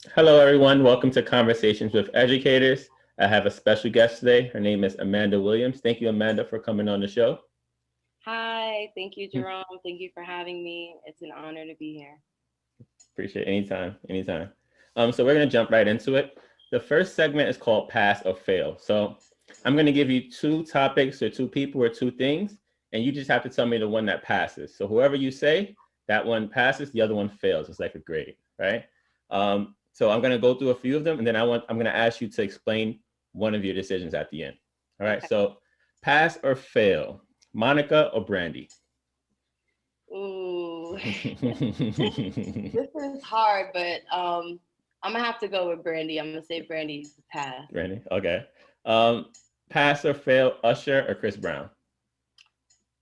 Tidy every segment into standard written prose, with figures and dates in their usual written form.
Hello, everyone. Welcome to Conversations with Educators. I have a special guest today. Her name is Amanda Williams. Thank you, Amanda, for coming on the show. Hi, thank you, Jerome. Thank you for having me. It's an honor to be here. Appreciate it. Anytime, anytime. So we're going to jump right into it. The first segment is called Pass or Fail. So I'm going to give you two topics or two people or two things, and you just have to tell me the one that passes. So whoever you say, that one passes, the other one fails. It's like a grade, right? So I'm going to go through a few of them, and then I'm going to ask you to explain one of your decisions at the end. All right. Okay. So pass or fail, Monica or Brandy? Ooh, this is hard, but I'm gonna have to go with Brandy. I'm gonna say Brandy to pass. Brandy. Okay. Um, pass or fail, Usher or Chris Brown?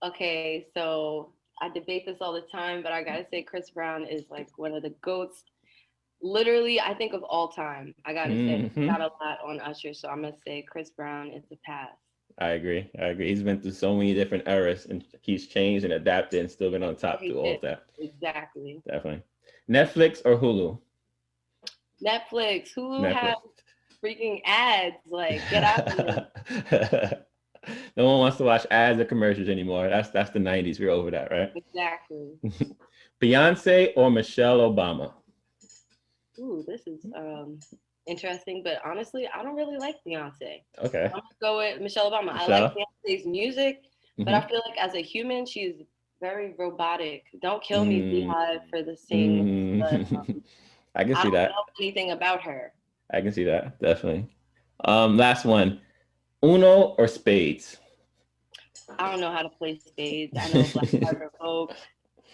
Okay, so I debate this all the time, but I gotta say Chris Brown is like one of the goats. Literally, I think of all time. I gotta say, Hmm. got a lot on Usher, so I'm gonna say Chris Brown is a pass. I agree. I agree. He's been through so many different eras and he's changed and adapted and still been on top He through all did of that. exactly. Definitely. Netflix or Hulu? Netflix, who has Netflix. freaking ads? Like, get out of here. No one wants to watch ads or commercials anymore. That's the 90s. We're over that, right? Exactly. Beyonce or Michelle Obama? Ooh, this is interesting, but honestly, I don't really like Beyonce. Okay. I'm gonna go with Michelle Obama. I like Michelle? Beyonce's music, but I Mm-hmm. feel like as a human, she's very robotic. Don't kill me, Mm, Beehive, for the singing, but mm. I can I see don't that. know anything about her. I can see that. Definitely. Last one. Uno or spades? I don't know how to play spades. I know Black Card Revoked,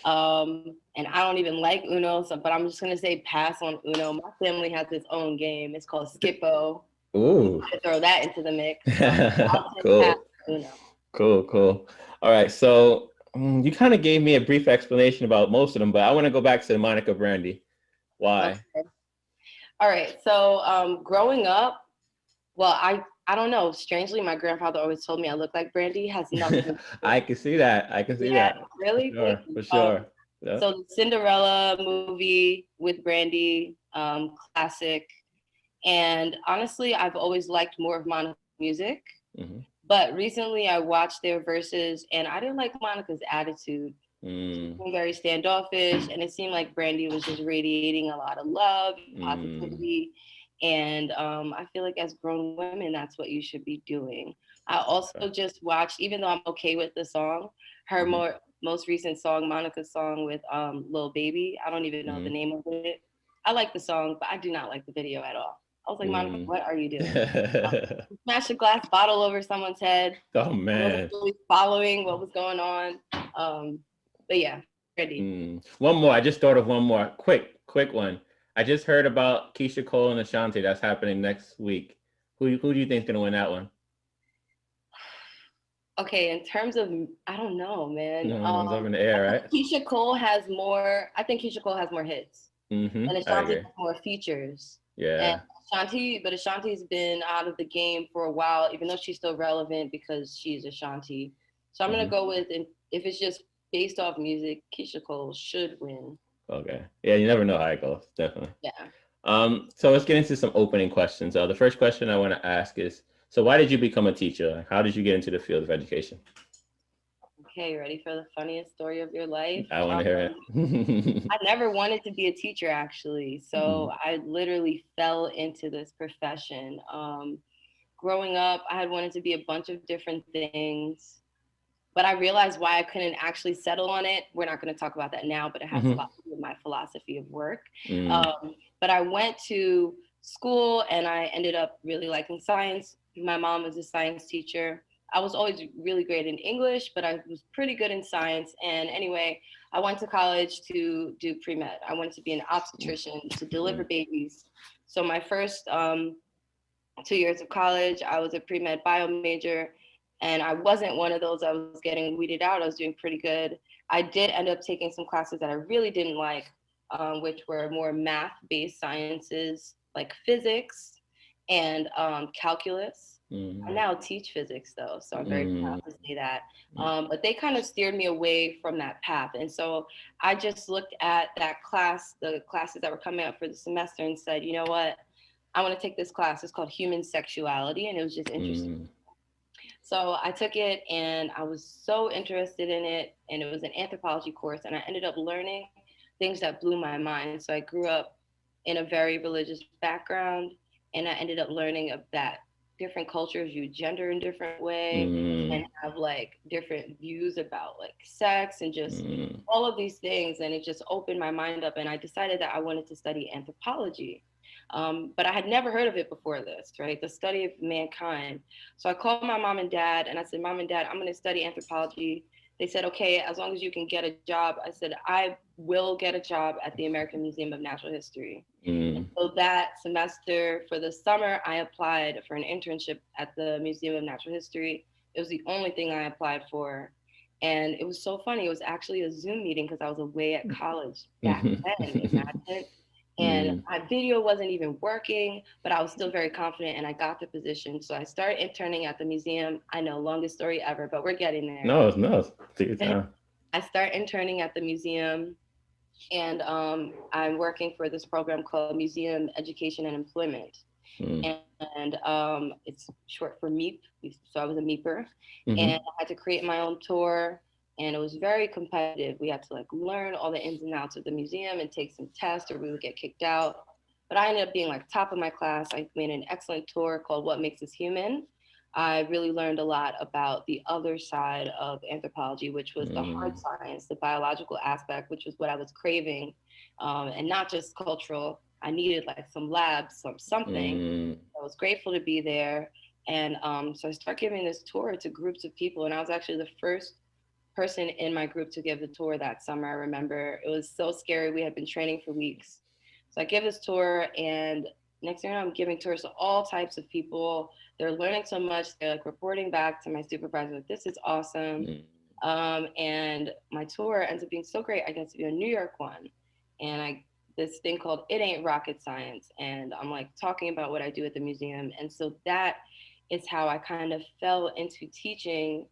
and I don't even like Uno. So, but I'm just gonna say pass on Uno. My family has its own game. It's called Skippo. I'm Ooh. gonna throw that into the mix. So I'll say pass Cool. on Uno. Cool. All right. So you kind of gave me a brief explanation about most of them, but I want to go back to the Monica Brandy. Why? Okay. All right. So growing up, well, I don't know. Strangely, my grandfather always told me I look like Brandy. Has nothing. I can see that. I can see Yeah, that. For really. Thank sure. you. For sure. Yeah. So the Cinderella movie with Brandy, classic. And honestly, I've always liked more of Monica's music. Hmm. But recently, I watched their verses, and I didn't like Monica's attitude. She Mm, seemed very standoffish, and it seemed like Brandy was just radiating a lot of love and mm, positivity. And I feel like as grown women, that's what you should be doing. I also okay. just watched, even though I'm okay with the song, her Hmm. most recent song, Monica's song with Lil Baby. I don't even know the Hmm. name of it. I like the song, but I do not like the video at all. I was like, Monica, Mm. what are you doing? Smashed a glass bottle over someone's head. Oh I wasn't man. really following what was going on. But yeah, ready. One more. I just thought of one more. Quick one. I just heard about Keisha Cole and Ashanti. That's happening next week. Who do you think's gonna win that one? Okay, in terms of, I don't know, man. No, it's up in the air, I right? think Keisha Cole has more. I think Keisha Cole has more hits, and I Ashanti agree. has more features. And Yeah. Ashanti's been out of the game for a while, even though she's still relevant because she's Ashanti. So I'm gonna Hmm. go with, and if it's just based off music, Keisha Cole should win. Okay. Yeah, you never know how it goes. Definitely. Yeah. So let's get into some opening questions. The first question I want to ask is, so why did you become a teacher? Like, how did you get into the field of education? Okay, ready for the funniest story of your life? I want to hear it. I never wanted to be a teacher actually. So I literally fell into this profession. Growing up, I had wanted to be a bunch of different things, but I realized why I couldn't actually settle on it. We're not going to talk about that now, but it has a Hmm. lot to do with my philosophy of work. Mm, But I went to school and I ended up really liking science. My mom was a science teacher. I was always really great in English, but I was pretty good in science. And anyway, I went to college to do pre med. I wanted to be an obstetrician to deliver mm, babies. So my first 2 years of college, I was a pre med bio major, and I wasn't one of those that was getting weeded out. I was doing pretty good. I did end up taking some classes that I really didn't like, which were more math based sciences like physics and calculus. I Mm, now teach physics though, so I'm very mm, proud to say that. mm, But they kind of steered me away from that path, and so I just looked at that class, the classes that were coming up for the semester, and said, you know what, I want to take this class. It's called Human Sexuality, and it was just interesting. mm, So I took it, and I was so interested in it, and it was an anthropology course, and I ended up learning things that blew my mind. So I grew up in a very religious background, and I ended up learning of that different cultures view gender in different way and mm, have like different views about like sex and just mm, all of these things, and it just opened my mind up, and I decided that I wanted to study anthropology. But I had never heard of it before this, right? The study of mankind. So I called my mom and dad and I said, Mom and Dad, I'm going to study anthropology. They said, okay, as long as you can get a job. I said, I will get a job at the American Museum of Natural History. mm. So that semester for the summer, I applied for an internship at the Museum of Natural History. It was the only thing I applied for. And it was so funny. It was actually a Zoom meeting because I was away at college back then, imagine. And Mm. my video wasn't even working, but I was still very confident and I got the position. So I started interning at the museum. I know, longest story ever, but we're getting there. No, it's no. Take your time. I start interning at the museum, and I'm working for this program called Museum Education and Employment. Mm, And it's short for MEEP. So I was a MEEPer, and mm-hmm. I had to create my own tour. And it was very competitive. We had to like learn all the ins and outs of the museum and take some tests, or we would get kicked out. But I ended up being like top of my class. I made an excellent tour called What Makes Us Human. I really learned a lot about the other side of anthropology, which was the hard Mm, science, the biological aspect, which was what I was craving, and not just cultural. I needed like some labs, something. mm, I was grateful to be there. And so I started giving this tour to groups of people. And I was actually the first person in my group to give the tour that summer. I remember it was so scary. We had been training for weeks. So I give this tour, and next thing you know, I'm giving tours to all types of people. They're learning so much. They're like reporting back to my supervisor, like, this is awesome. mm. And my tour ends up being so great. I get to be a New York one. And I this thing called It Ain't Rocket Science. And I'm like talking about what I do at the museum. And so that is how I kind of fell into teaching.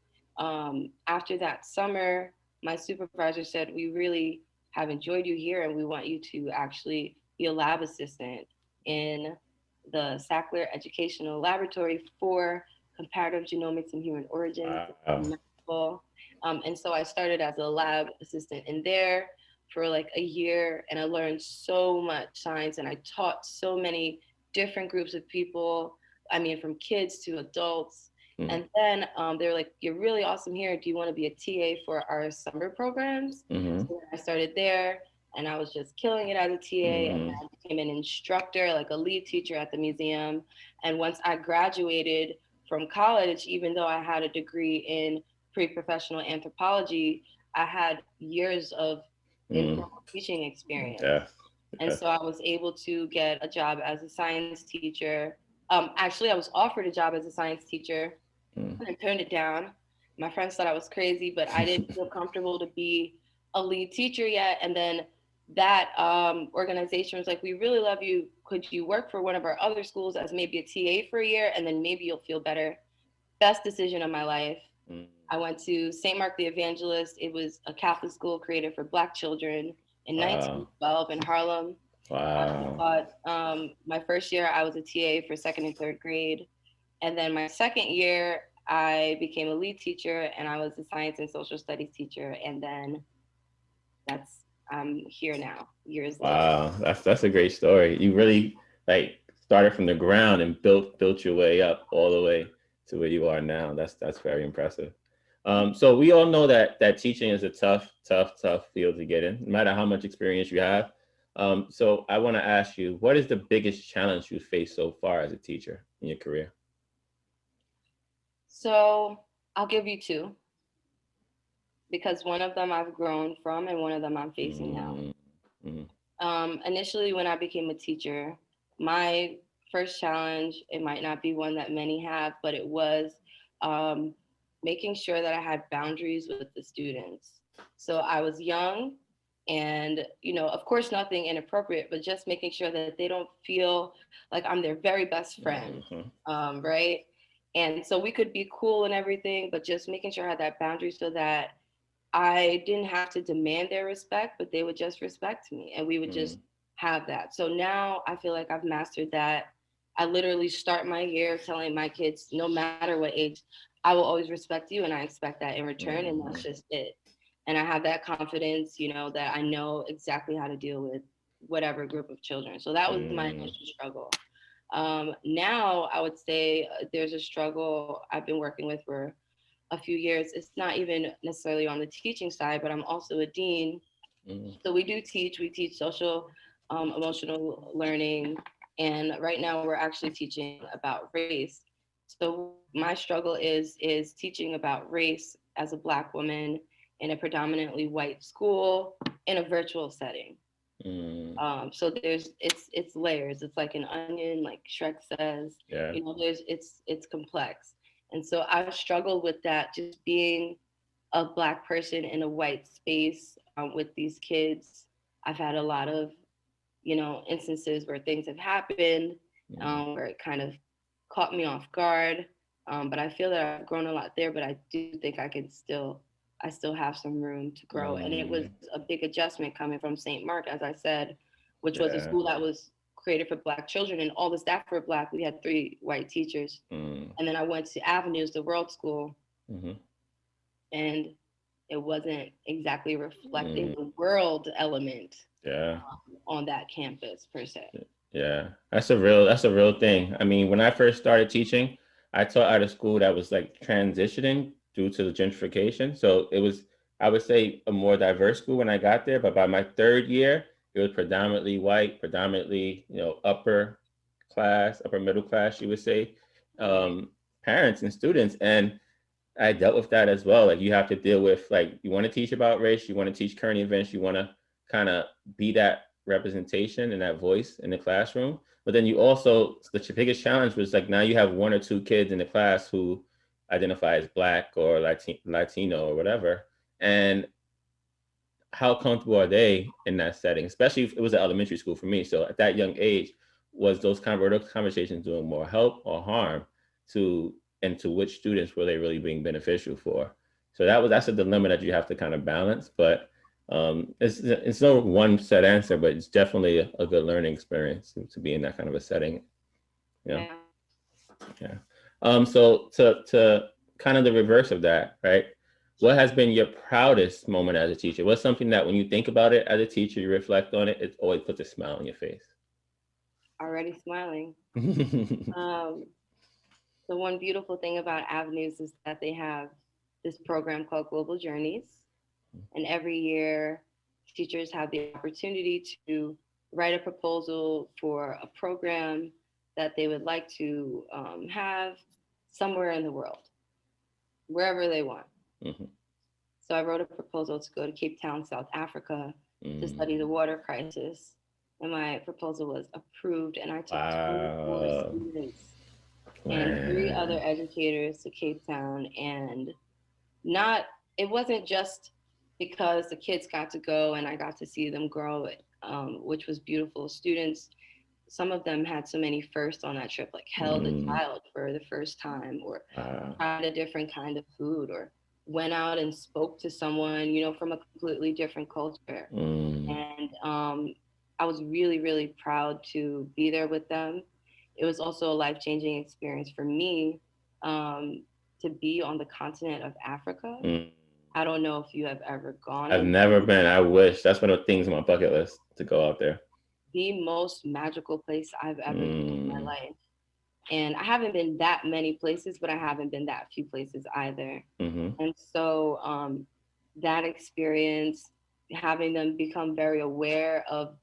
After that summer, my supervisor said, we really have enjoyed you here and we want you to actually be a lab assistant in the Sackler Educational Laboratory for Comparative Genomics and Human Origins. Wow. And so I started as a lab assistant in there for like a year, and I learned so much science, and I taught so many different groups of people. I mean, from kids to adults. Mm, And then they were like, you're really awesome here. Do you want to be a TA for our summer programs? mm-hmm. So I started there, and I was just killing it as a TA. And Mm, I became an instructor, like a lead teacher at the museum. And once I graduated from college, even though I had a degree in pre-professional anthropology, I had years of mm. informal teaching experience. Yes. And Yes. so I was able to get a job as a science teacher. Actually, I was offered a job as a science teacher, Mm. and I turned it down. My friends thought I was crazy, but I didn't feel comfortable to be a lead teacher yet. And then that organization was like, we really love you. Could you work for one of our other schools as maybe a TA for a year? And then maybe you'll feel better. Best decision of my life. Mm. I went to St. Mark the Evangelist. It was a Catholic school created for Black children in Wow. 1912 in Harlem. I Wow. taught my first year, I was a TA for second and third grade. And then my second year, I became a lead teacher and I was a science and social studies teacher. And then that's, I'm here now, years later. Wow. That's a great story. You really like started from the ground and built your way up all the way to where you are now. That's very impressive. So we all know that teaching is a tough field to get in, no matter how much experience you have. So I want to ask you, what is the biggest challenge you faced so far as a teacher in your career? So I'll give you two, because one of them I've grown from and one of them I'm facing now. Mm, mm, Initially, when I became a teacher, my first challenge, it might not be one that many have, but it was um, making sure that I had boundaries with the students. So I was young, and of course, nothing inappropriate, but just making sure that they don't feel like I'm their very best friend, mhm, right? And so we could be cool and everything, but just making sure I had that boundary so that I didn't have to demand their respect, but they would just respect me and we would just have that. So now I feel like I've mastered that. I literally start my year telling my kids, no matter what age, I will always respect you and I expect that in return. And that's just it. And I have that confidence, that I know exactly how to deal with whatever group of children. So that was my initial struggle. Now I would say there's a struggle I've been working with for a few years. It's not even necessarily on the teaching side, but I'm also a dean. So we teach social emotional learning. And right now we're actually teaching about race. So my struggle is teaching about race as a Black woman in a predominantly white school in a virtual setting. So it's layers. It's like an onion, like Shrek says. Yeah. It's complex. And so I've struggled with that, just being a Black person in a white space with these kids. I've had a lot of instances where things have happened, where it kind of caught me off guard. But I feel that I've grown a lot there. But I do think I still have some room to grow. And it was a big adjustment coming from St. Mark, as I said, which was a Yeah. school that was created for Black children, and all the staff were Black. We had 3 white teachers, and then I went to Avenues, the world school, and it wasn't exactly reflecting the world element Yeah. on that campus per se. Yeah. That's a real thing. I mean, when I first started teaching, I taught at a school that was like transitioning due to the gentrification. So it was, I would say, a more diverse school when I got there. But by my third year, it was predominantly white, predominantly, upper class, upper middle class, you would say, parents and students. And I dealt with that as well. Like you have to deal with, like, you want to teach about race, you want to teach current events, you want to kind of be that representation and that voice in the classroom. But then you also, the biggest challenge was like now you have one or two kids in the class who identify as Black or Latino or whatever. And how comfortable are they in that setting? Especially if it was an elementary school for me. So at that young age, was those conversations doing more help or harm to, and to which students were they really being beneficial for? So that's a dilemma that you have to kind of balance. But it's no one set answer, but it's definitely a good learning experience to be in that kind of a setting. Yeah. Yeah. So to kind of the reverse of that, right? What has been your proudest moment as a teacher? What's something that when you think about it as a teacher, you reflect on it, it always puts a smile on your face? Already smiling. The one beautiful thing about Avenues is that they have this program called Global Journeys. And every year, teachers have the opportunity to write a proposal for a program that they would like to have somewhere in the world, wherever they want. So I wrote a proposal to go to Cape Town, South Africa, to study the water crisis. And my proposal was approved, and I took 24 students and 3 other educators to Cape Town. And it wasn't just because the kids got to go and I got to see them grow, which was beautiful. Students, some of them had so many firsts on that trip, like held a child for the first time, or tried a different kind of food, or went out and spoke to someone, from a completely different culture. And I was really, really proud to be there with them. It was also a life-changing experience for me to be on the continent of Africa. I don't know if you have ever gone. I've never been. I wish. That's one of the things on my bucket list, to go out there. The most magical place I've ever been in my life. And I haven't been that many places, but I haven't been that few places either. And so that experience, having them become very aware of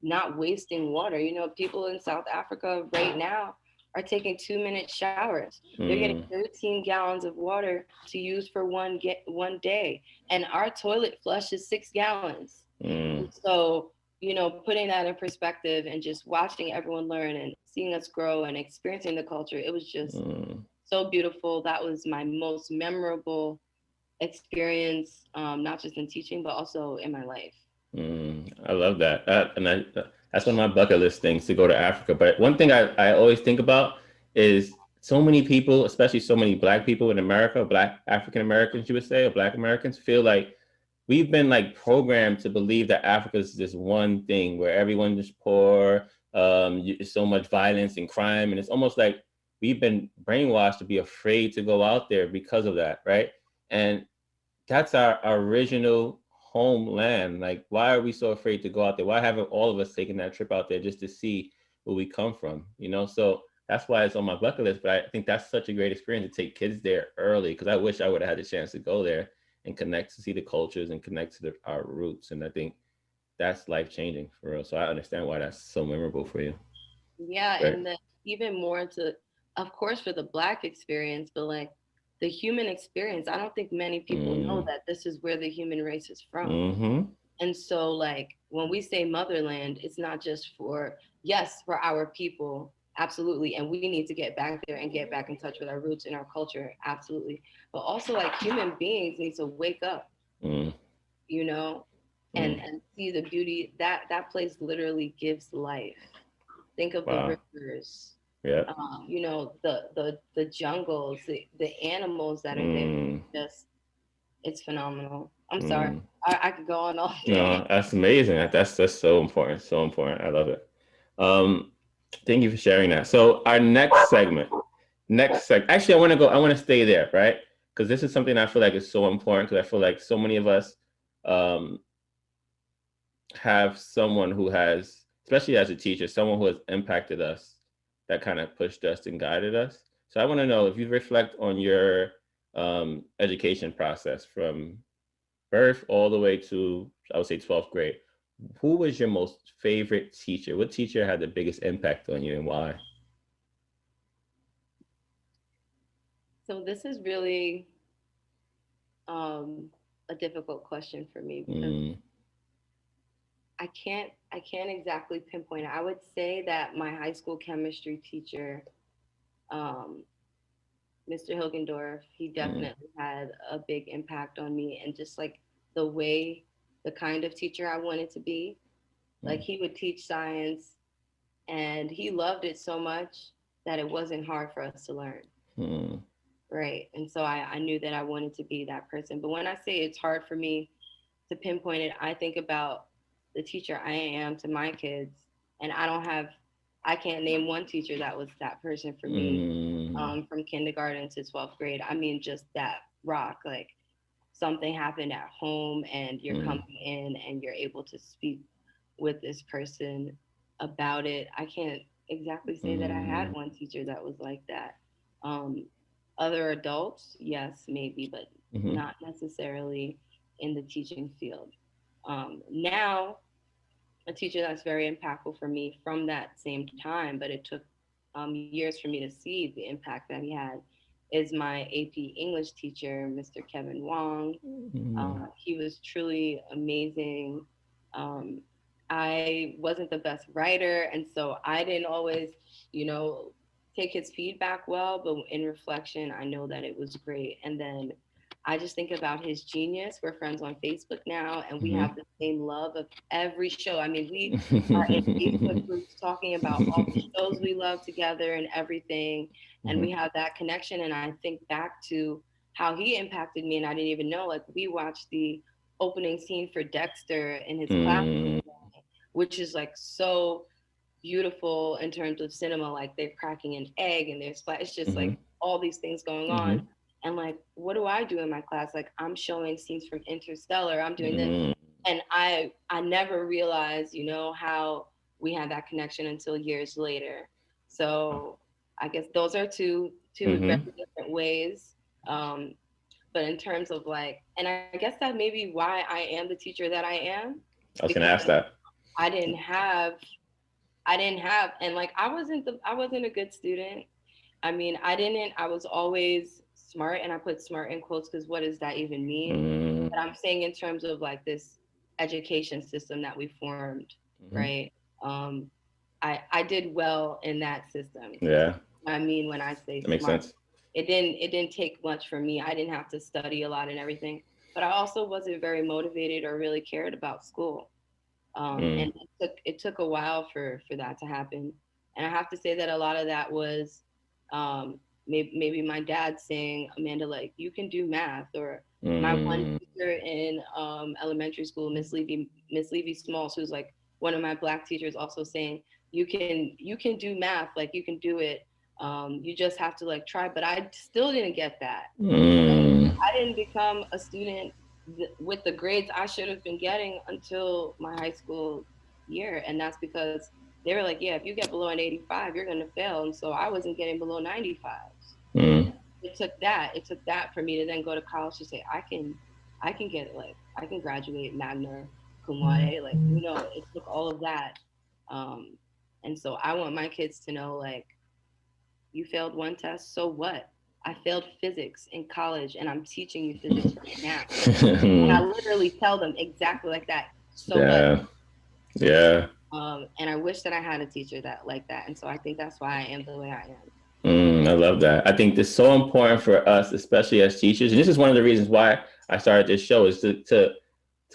not wasting water. People in South Africa right now are taking 2-minute showers. They're getting 13 gallons of water to use for one day. And our toilet flush is 6 gallons. So, putting that in perspective and just watching everyone learn and seeing us grow and experiencing the culture, it was just so beautiful. That was my most memorable experience, not just in teaching, but also in my life. I love that. That's one of my bucket list things, to go to Africa. But one thing I always think about is so many people, especially so many Black people in America, Black African Americans, you would say, or Black Americans, feel like we've been like programmed to believe that Africa is this one thing where everyone's just poor, so much violence and crime, and it's almost like we've been brainwashed to be afraid to go out there because of that, right? And that's our original homeland. Like, why are we so afraid to go out there? Why haven't all of us taken that trip out there just to see where we come from? You know, so that's why it's on my bucket list. But I think that's such a great experience to take kids there early, because I wish I would have had the chance to go there and connect to see the cultures and connect to our roots. And I think that's life changing for real. So I understand why that's so memorable for you. Yeah, Right. and then even more to, of course, for the Black experience, but like the human experience, I don't think many people know Mm. that this is where the human race is from. Mm-hmm. And so, like, when we say motherland, it's not just for, yes, for our people, absolutely. And we need to get back there and get back in touch with our roots and our culture, absolutely. But also, like, human beings need to wake up, Mm. you know, Mm. and see the beauty that that place literally gives life. Think of the Wow. rivers, Yeah. you know, the jungles, the animals that are there. Mm. Just, it's phenomenal. I'm sorry. Mm. I could go on all day. No, that's amazing. That's so important. So important. I love it. Um, thank you for sharing that. So our next segment. Actually, I want to stay there, right? Because this is something I feel like is so important. Because I feel like so many of us um, have someone who has, especially as a teacher, someone who has impacted us, that kind of pushed us and guided us. So I want to know if you reflect on your education process from birth all the way to, I would say, 12th grade. Who was your most favorite teacher? What teacher had the biggest impact on you and why? So this is really a difficult question for me because Mm, I can't exactly pinpoint it. I would say that my high school chemistry teacher, um, Mr. Hilgendorf, he mm, definitely had a big impact on me, and just like the way, the kind of teacher I wanted to be. Like, mm, he would teach science, and he loved it so much that it wasn't hard for us to learn. mm, Right. And so I knew that I wanted to be that person. But when I say it's hard for me to pinpoint it, I think about the teacher I am to my kids. And I can't name one teacher that was that person for me, mm, from kindergarten to 12th grade. I mean, just that rock. Like, something happened at home and you're mm, coming in and you're able to speak with this person about it. I can't exactly say that I had mm, one teacher that was like that. Um, Other adults, yes, maybe, but mm, not necessarily in the teaching field. Now, a teacher that's very impactful for me from that same time, but it took years for me to see the impact that he had, is my AP English teacher, Mr. Kevin Wong. mm, He was truly amazing. Um, I wasn't the best writer, and so I didn't always, you know, take his feedback well, but in reflection, I know that it was great. And then I just think about his genius. We're friends on Facebook now, and we mm. have the same love of every show. I mean, we are in Facebook groups talking about all the shows we love together and everything, and we Mhm, have that connection. And I think back to how he impacted me, and I didn't even know. Like, we watched the opening scene for Dexter in his class, mm, which is like so beautiful in terms of cinema. Like, they're cracking an egg and there's, it's just like mhm, all these things going on. mhm, And like, what do I do in my class? Like, I'm showing scenes from Interstellar, I'm doing this. mm. And I never realized, you know, how we had that connection until years later. So I guess those are two very Mhm. different ways. um, but in terms of like, and I guess that may be why I am the teacher that I am, I was gonna because ask that. I didn't have I didn't have, and like, I wasn't a good student. I mean, I was always smart, and I put smart in quotes because what does that even mean? Mm, But I'm saying in terms of like this education system that we formed, mhm. right? Um, I did well in that system. Yeah, I mean, when I say that makes smart, sense. it didn't take much for me. I didn't have to study a lot and everything, but I also wasn't very motivated or really cared about school. Mm, And it took a while for that to happen. And I have to say that a lot of that was, um, maybe my dad saying, Amanda, like, you can do math. Or my one Mm. teacher in elementary school, Miss Levy Smalls, who's like one of my Black teachers, also saying, you can do math, like you can do it. You just have to like try. But I still didn't get that. Mm. I didn't become a student with the grades I should have been getting until my high school year. And that's because they were like, yeah, if you get below an 85, you're going to fail. And so I wasn't getting below 95s. Mm. It took that for me to then go to college to say, I can get it. Like, I can graduate magna cum laude. Like, it took all of that. Um, and so I want my kids to know, like, you failed one test, so what? I failed physics in college and I'm teaching you physics right now. And I literally tell them exactly like that. So what? Yeah. Yeah. And I wish that I had a teacher that like that. And so I think that's why I am the way I am. I love that. I think this is so important for us, especially as teachers. And this is one of the reasons why I started this show, is to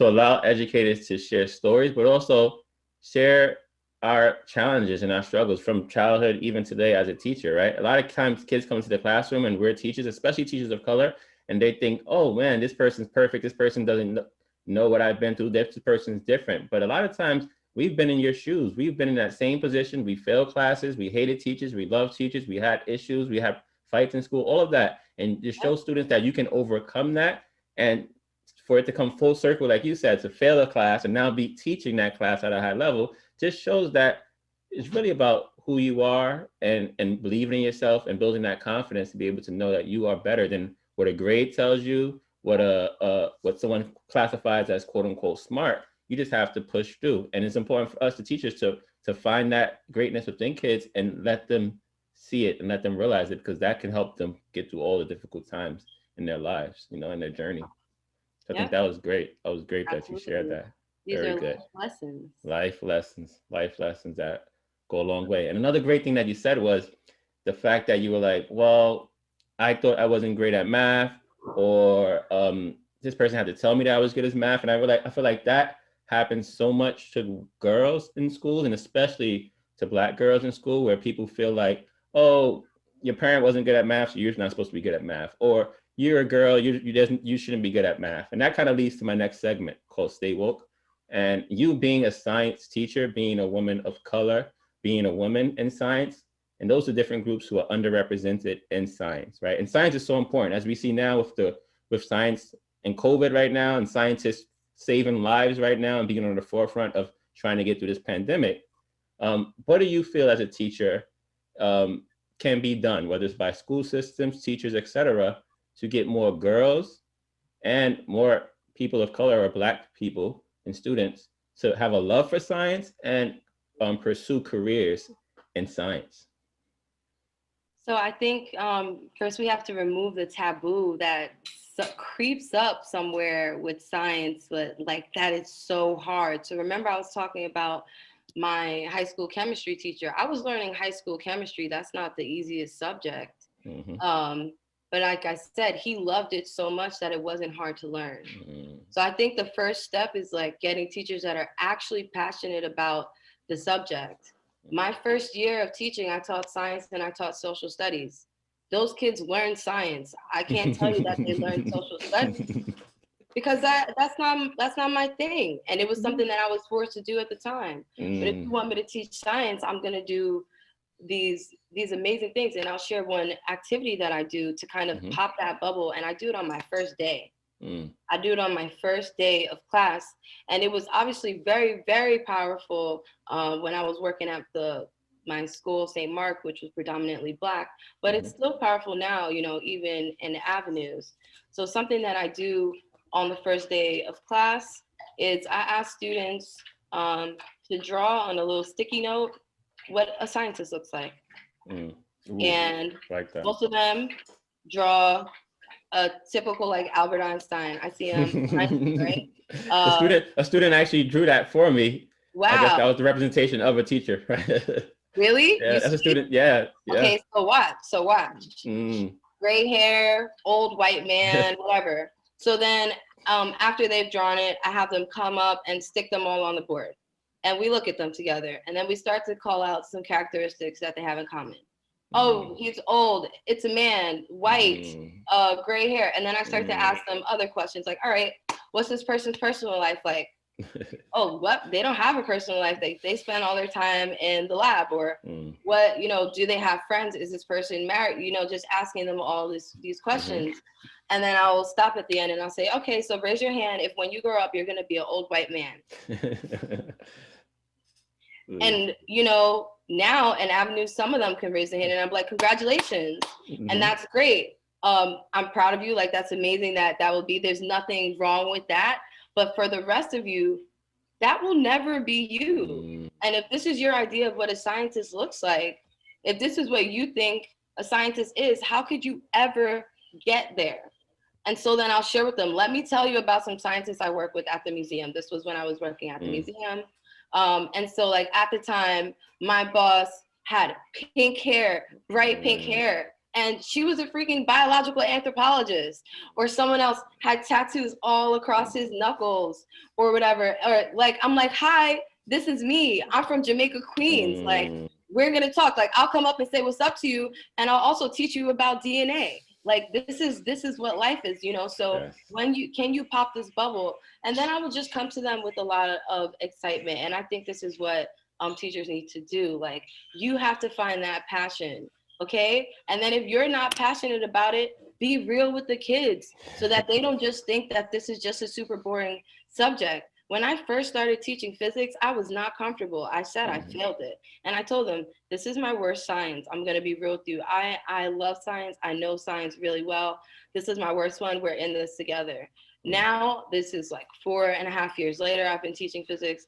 allow educators to share stories, but also share our challenges and our struggles from childhood, even today as a teacher, right? A lot of times kids come into the classroom and we're teachers, especially teachers of color, and they think, oh man, this person's perfect. This person doesn't know what I've been through. This person's different. But a lot of times we've been in your shoes. We've been in that same position. We failed classes. We hated teachers. We loved teachers. We had issues. We had fights in school, all of that. And just show students that you can overcome that. And for it to come full circle, like you said, to fail a class and now be teaching that class at a high level, just shows that it's really about who you are, and believing in yourself and building that confidence to be able to know that you are better than what a grade tells you, what someone classifies as quote unquote smart. You just have to push through. And it's important for us, the teachers, to find that greatness within kids and let them see it and let them realize it, because that can help them get through all the difficult times in their lives, in their journey. So I think Yeah, that was great. That was great that you shared absolutely. that. These Very are good. life lessons. Life lessons that go a long way. And another great thing that you said was the fact that you were like, well, I thought I wasn't great at math, or this person had to tell me that I was good at math. And I feel like that happens so much to girls in schools, and especially to Black girls in school, where people feel like, oh, your parent wasn't good at math, so you're not supposed to be good at math. Or you're a girl, you shouldn't be good at math. And that kind of leads to my next segment called Stay Woke. And you being a science teacher, being a woman of color, being a woman in science, and those are different groups who are underrepresented in science, right? And science is so important, as we see now with science and COVID right now, and scientists saving lives right now and being on the forefront of trying to get through this pandemic. What do you feel as a teacher can be done, whether it's by school systems, teachers, etc., to get more girls and more people of color or Black people and students to have a love for science and pursue careers in science? So I think first we have to remove the taboo that creeps up somewhere with science, but like that is so hard. So remember, I was talking about my high school chemistry teacher. I was learning high school chemistry. That's not the easiest subject. Mm-hmm. But like I said, he loved it so much that it wasn't hard to learn. Mm-hmm. So I think the first step is like getting teachers that are actually passionate about the subject. My first year of teaching, I taught science and I taught social studies. Those kids learned science. I can't tell you that they learned social studies because that's not my thing. And it was something that I was forced to do at the time. But if you want me to teach science, I'm gonna do these amazing things. And I'll share one activity that I do to kind of pop that bubble. And I do it on my first day. I do it on my first day of class. And it was obviously very, very powerful when I was working at my school, St. Mark, which was predominantly Black, but it's still powerful now, even in the avenues. So something that I do on the first day of class is I ask students to draw on a little sticky note what a scientist looks like. Ooh, and like most of them draw a typical like Albert Einstein. I see him, right? A student actually drew that for me. Wow. I guess that was the representation of a teacher. Really? Yeah, as a student, yeah. Okay, so watch. Gray hair, old white man, whatever. So then after they've drawn it, I have them come up and stick them all on the board. And we look at them together. And then we start to call out some characteristics that they have in common. Oh, he's old. It's a man, white, Mm. gray hair. And then I start to ask them other questions like, all right, what's this person's personal life like? Oh, what? They don't have a personal life. They spend all their time in the lab. Or what, do they have friends? Is this person married? Just asking them all these questions. And then I'll stop at the end and I'll say, okay, so raise your hand if when you grow up, you're going to be an old white man. And, now in Avenue, some of them can raise their hand and I'm like, congratulations. And that's great. I'm proud of you. Like, that's amazing that will be, there's nothing wrong with that. But for the rest of you, that will never be you. And if this is your idea of what a scientist looks like, if this is what you think a scientist is, how could you ever get there? And so then I'll share with them, let me tell you about some scientists I work with at the museum. This was when I was working at the museum. And so like at the time, my boss had pink hair, bright pink hair, and she was a freaking biological anthropologist. Or someone else had tattoos all across his knuckles or whatever. Or like, I'm like, hi, this is me. I'm from Jamaica, Queens. Like, we're gonna talk. Like, I'll come up and say what's up to you, and I'll also teach you about DNA. Like, this is what life is, So yes. When can you pop this bubble? And then I will just come to them with a lot of excitement. And I think this is what teachers need to do. Like, you have to find that passion, okay? And then if you're not passionate about it, be real with the kids so that they don't just think that this is just a super boring subject. When I first started teaching physics, I was not comfortable. I said I failed it. And I told them, this is my worst science. I'm going to be real with you. I love science. I know science really well. This is my worst one. We're in this together. Now, this is like 4.5 years later. I've been teaching physics.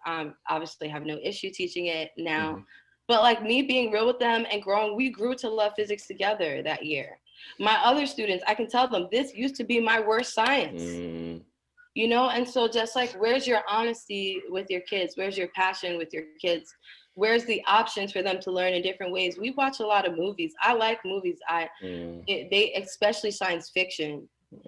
Obviously have no issue teaching it now. But like me being real with them and growing, we grew to love physics together that year. My other students, I can tell them, this used to be my worst science. And so just like, where's your honesty with your kids? Where's your passion with your kids? Where's the options for them to learn in different ways? We watch a lot of movies. I like movies. They especially science fiction,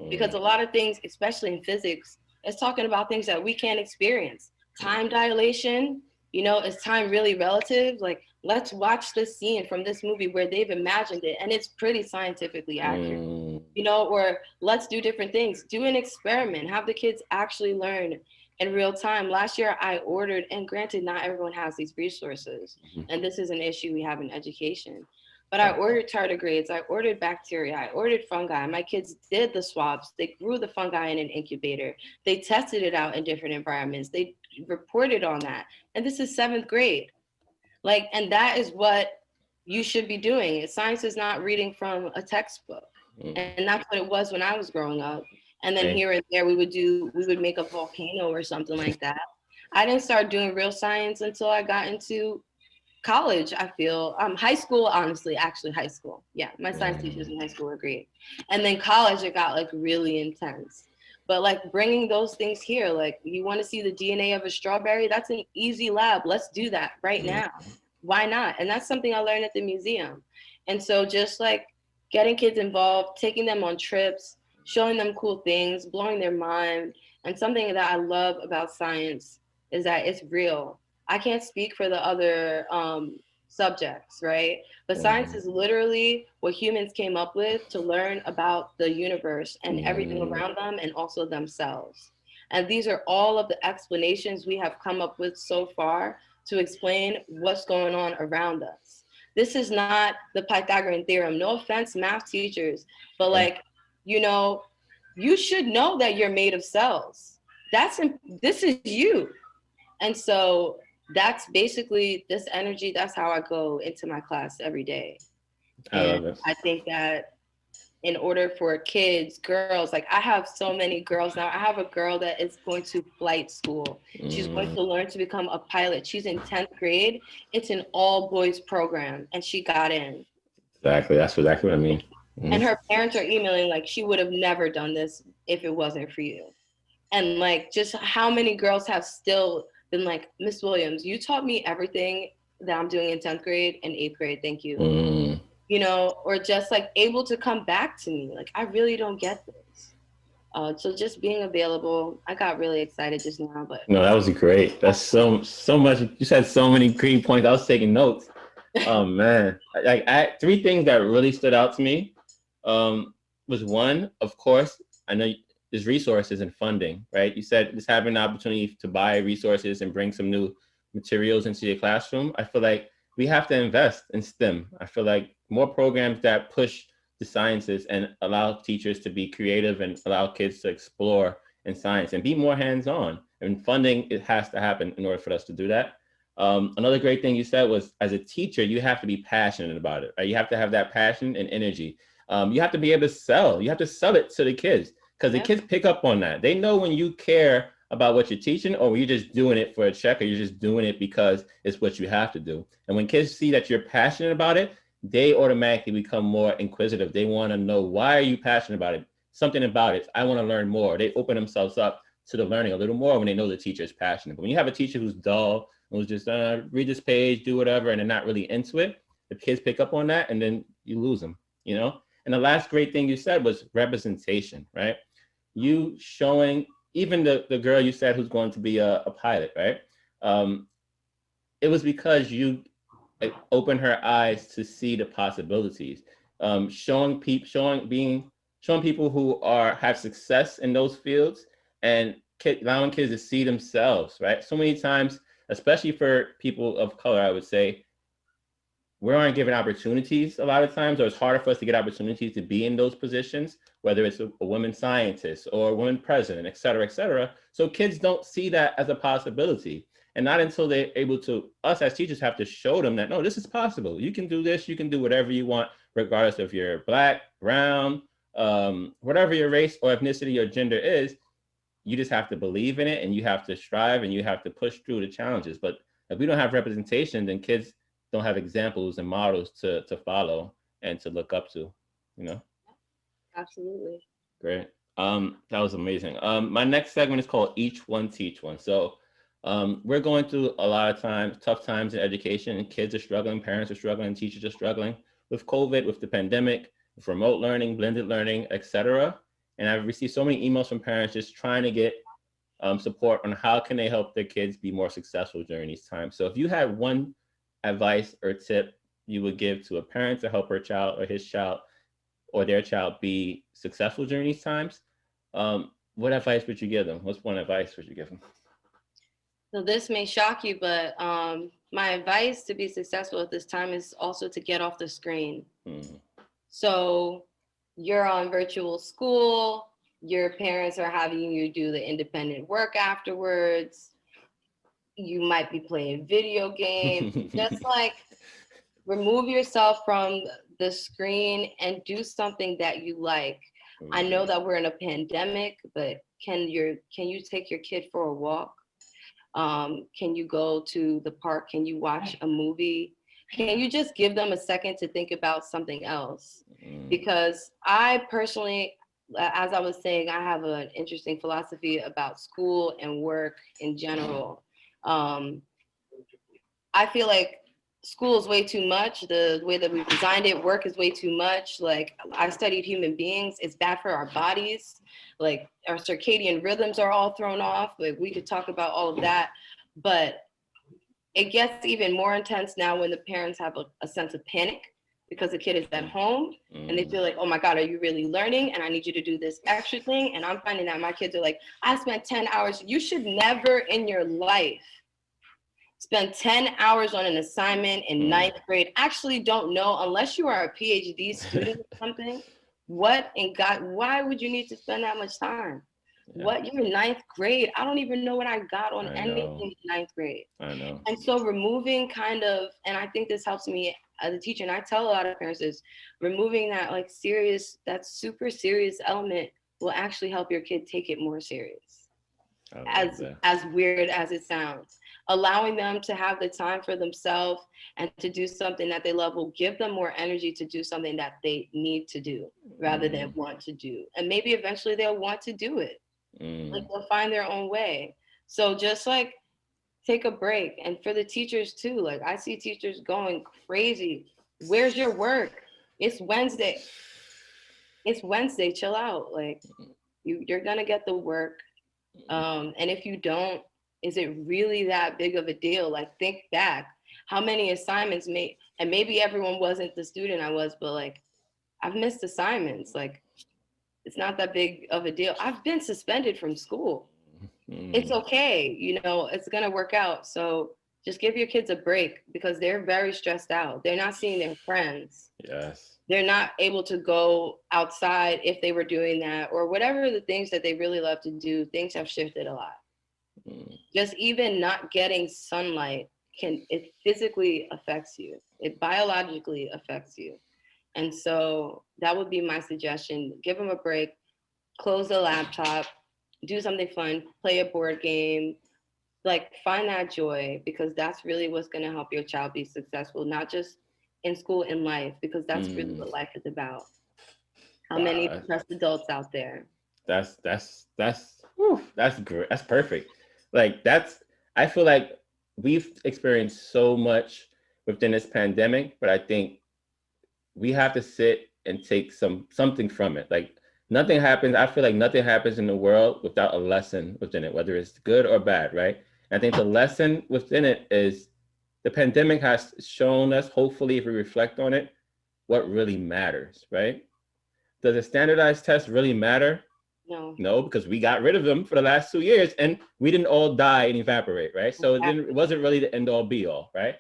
because a lot of things, especially in physics, is talking about things that we can't experience. Time dilation, is time really relative? Like, let's watch this scene from this movie where they've imagined it and it's pretty scientifically accurate, or let's do different things. Do an experiment, have the kids actually learn in real time. Last year I ordered, and granted, not everyone has these resources, and this is an issue we have in education, but I ordered tardigrades, I ordered bacteria, I ordered fungi. My kids did the swabs. They grew the fungi in an incubator. They tested it out in different environments. They reported on that. And this is 7th grade. Like, and that is what you should be doing. Science is not reading from a textbook. And that's what it was when I was growing up. And then here and there, we would make a volcano or something like that. I didn't start doing real science until I got into college, I feel. High school, honestly, actually high school. Yeah, my science teachers in high school were great. And then college, it got like really intense. But like bringing those things here, like, you want to see the DNA of a strawberry? That's an easy lab. Let's do that right now. Why not? And that's something I learned at the museum. And so just like getting kids involved, taking them on trips, showing them cool things, blowing their mind. And something that I love about science is that it's real. I can't speak for the other subjects, right? But science is literally what humans came up with to learn about the universe and everything around them, and also themselves. And these are all of the explanations we have come up with so far to explain what's going on around us. This is not the Pythagorean theorem. No offense, math teachers, but like, you should know that you're made of cells. This is you. And so that's basically this energy. That's how I go into my class every day. I love it. I think that in order for kids, girls, like I have so many girls now. I have a girl that is going to flight school. She's going to learn to become a pilot. She's in 10th grade. It's an all boys program, and she got in. Exactly. That's exactly what I mean. And her parents are emailing like, she would have never done this if it wasn't for you. And like, just how many girls have still been like, Miss Williams, you taught me everything that I'm doing in 10th grade and 8th grade. Thank you. Or just like able to come back to me. Like, I really don't get this. So just being available. I got really excited just now, but. No, that was great. That's so much. You said so many great points. I was taking notes. Oh man, three things that really stood out to me was one, of course, I know there's resources and funding, right? You said just having an opportunity to buy resources and bring some new materials into your classroom. I feel like we have to invest in STEM. I feel like more programs that push the sciences and allow teachers to be creative and allow kids to explore in science and be more hands-on. And funding, it has to happen in order for us to do that. Another great thing you said was, as a teacher, you have to be passionate about it. Right? You have to have that passion and energy. You have to be able to sell. You have to sell it to the kids because the kids pick up on that. They know when you care about what you're teaching, or when you're just doing it for a check, or you're just doing it because it's what you have to do. And when kids see that you're passionate about it, they automatically become more inquisitive. They want to know, why are you passionate about it? Something about it. I want to learn more. They open themselves up to the learning a little more when they know the teacher is passionate. But when you have a teacher who's dull, who's just read this page, do whatever, and they're not really into it, the kids pick up on that, and then you lose them, you know? And the last great thing you said was representation, right? You showing, even the girl you said who's going to be a pilot, right? Um, it was because you opened her eyes to see the possibilities. Showing people who have success in those fields, and allowing kids to see themselves, right? So many times, especially for people of color, I would say, we aren't given opportunities a lot of times, or it's harder for us to get opportunities to be in those positions, whether it's a woman scientist or a woman president, et cetera, et cetera. So kids don't see that as a possibility. And not until they're able to, us as teachers have to show them that, no, this is possible. You can do this, you can do whatever you want, regardless if you're black, brown, whatever your race or ethnicity or gender is. You just have to believe in it, and you have to strive, and you have to push through the challenges. But if we don't have representation, then kids don't have examples and models to follow and to look up to, you know? Absolutely. Great. That was amazing. My next segment is called Each One Teach One. So we're going through a lot of times, tough times in education, and kids are struggling, parents are struggling, teachers are struggling with COVID, with the pandemic, with remote learning, blended learning, etc. And I've received so many emails from parents just trying to get support on how can they help their kids be more successful during these times. So if you had one advice or tip you would give to a parent to help her child or his child or their child be successful during these times, what advice would you give them? What's one advice would you give them? So this may shock you, but my advice to be successful at this time is also to get off the screen. Mm. So you're on virtual school, your parents are having you do the independent work afterwards. You might be playing video games. Just like remove yourself from the screen and do something that you like. I know that we're in a pandemic, but can you take your kid for a walk? Can you go to the park? Can you watch a movie? Can you just give them a second to think about something else? Because I personally, as I was saying, I have an interesting philosophy about school and work in general. I feel like school is way too much. The way that we designed it, work is way too much. Like, I studied human beings. It's bad for our bodies. Like, our circadian rhythms are all thrown off. Like, we could talk about all of that, but it gets even more intense now when the parents have a sense of panic because the kid is at home and they feel like, oh my God, are you really learning? And I need you to do this extra thing. And I'm finding that my kids are like, I spent 10 hours. You should never in your life spend 10 hours on an assignment in ninth grade. Actually don't know, unless you are a PhD student or something, what in God, why would you need to spend that much time? Yeah. What, you're in ninth grade? I don't even know what I got on anything in ninth grade. I know. And so removing kind of, and I think this helps me as a teacher, and I tell a lot of parents is removing that like serious, that super serious element will actually help your kid take it more serious. As weird as it sounds. Allowing them to have the time for themselves and to do something that they love will give them more energy to do something that they need to do rather than want to do. And maybe eventually they'll want to do it. Like, they'll find their own way. So just like take a break. And for the teachers too, like I see teachers going crazy. Where's your work? It's Wednesday. It's Wednesday, chill out. Like, you're gonna get the work. And if you don't, is it really that big of a deal? Like, think back. How many assignments And maybe everyone wasn't the student I was, but like I've missed assignments. Like it's not that big of a deal. I've been suspended from school. It's okay. You know, it's going to work out. So just give your kids a break because they're very stressed out. They're not seeing their friends. Yes. They're not able to go outside if they were doing that or whatever the things that they really love to do. Things have shifted a lot. Just even not getting sunlight it physically affects you. It biologically affects you. And so that would be my suggestion. Give them a break, close the laptop, do something fun, play a board game, like find that joy because that's really what's going to help your child be successful, not just in school, in life, because that's really what life is about. How many Wow. depressed adults out there? That's great. That's perfect. Like I feel like we've experienced so much within this pandemic, but I think we have to sit and take something from it. Like nothing happens. I feel like nothing happens in the world without a lesson within it, whether it's good or bad, right? And I think the lesson within it is the pandemic has shown us, hopefully, if we reflect on it, what really matters, right? Does a standardized test really matter? No. No, because we got rid of them for the last 2 years and we didn't all die and evaporate, right? So it wasn't really the end all be all, right?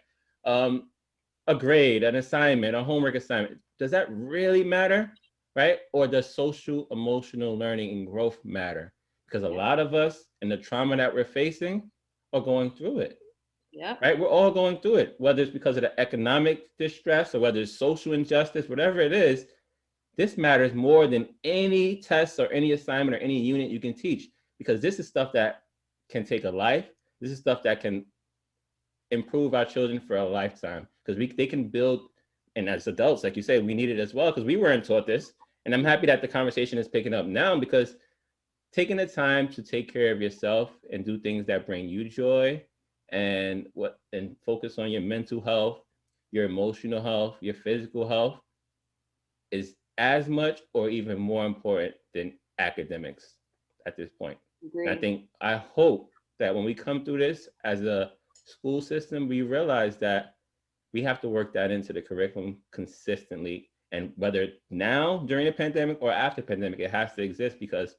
A grade, an assignment, a homework assignment, does that really matter, right? Or does social emotional learning and growth matter? Because a lot of us and the trauma that we're facing are going through it. Yeah. Right? We're all going through it, whether it's because of the economic distress or whether it's social injustice, whatever it is. This matters more than any test or any assignment or any unit you can teach, because this is stuff that can take a life. This is stuff that can improve our children for a lifetime, because they can build. And as adults, like you say, we need it as well because we weren't taught this. And I'm happy that the conversation is picking up now, because taking the time to take care of yourself and do things that bring you joy and focus on your mental health, your emotional health, your physical health is as much or even more important than academics at this point. And I hope that when we come through this as a school system, we realize that we have to work that into the curriculum consistently. And whether now during the pandemic or after the pandemic, it has to exist because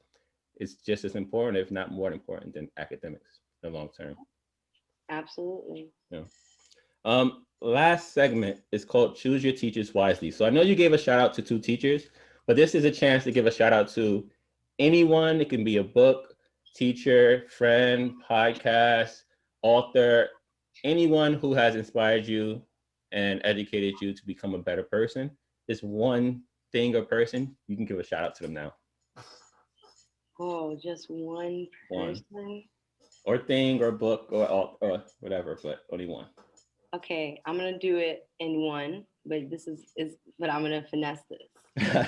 it's just as important, if not more important, than academics in the long term. Absolutely. Yeah. Last segment is called Choose Your Teachers Wisely. So I know you gave a shout out to 2 teachers, but this is a chance to give a shout out to anyone. It can be a book, teacher, friend, podcast, author, anyone who has inspired you and educated you to become a better person. This one thing or person, you can give a shout out to them now. Oh, just one person? Or thing or book or whatever, but only one. Okay, I'm gonna do it in one, but this is but I'm gonna finesse this.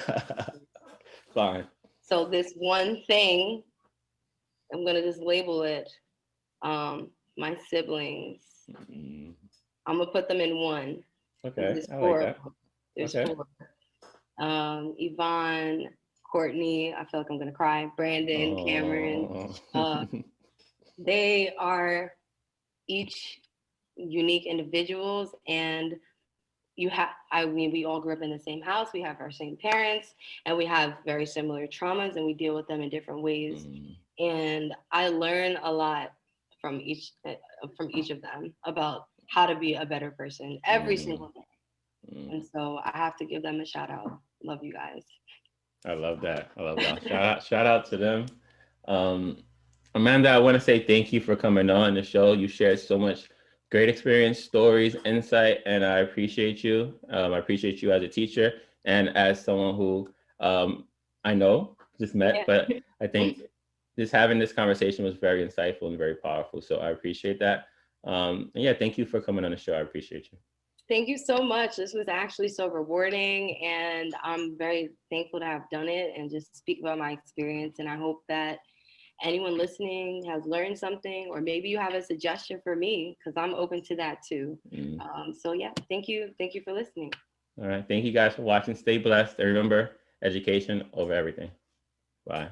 Fine. So this one thing, I'm gonna just label it my siblings. I'm gonna put them in one. Okay, There's I four. like that. There's four. Yvonne, Courtney, I feel like I'm gonna cry. Brandon, Cameron. They are each unique individuals, and I mean, we all grew up in the same house, we have our same parents, and we have very similar traumas, and we deal with them in different ways. And I learn a lot from each of them about how to be a better person every single day. And so I have to give them a shout out. Love you guys. I love that. Shout out to them. Amanda, I want to say thank you for coming on the show. You shared so much great experience, stories, insight, and I appreciate you. I appreciate you as a teacher and as someone who I know just met, but I think just having this conversation was very insightful and very powerful. So I appreciate that. And yeah, thank you for coming on the show. I appreciate you. Thank you so much. This was actually so rewarding, and I'm very thankful to have done it and just speak about my experience. And I hope that anyone listening has learned something, or maybe you have a suggestion for me, because I'm open to that too. So yeah, thank you for listening. All right, thank you guys for watching. Stay blessed, and remember, education over everything. Bye.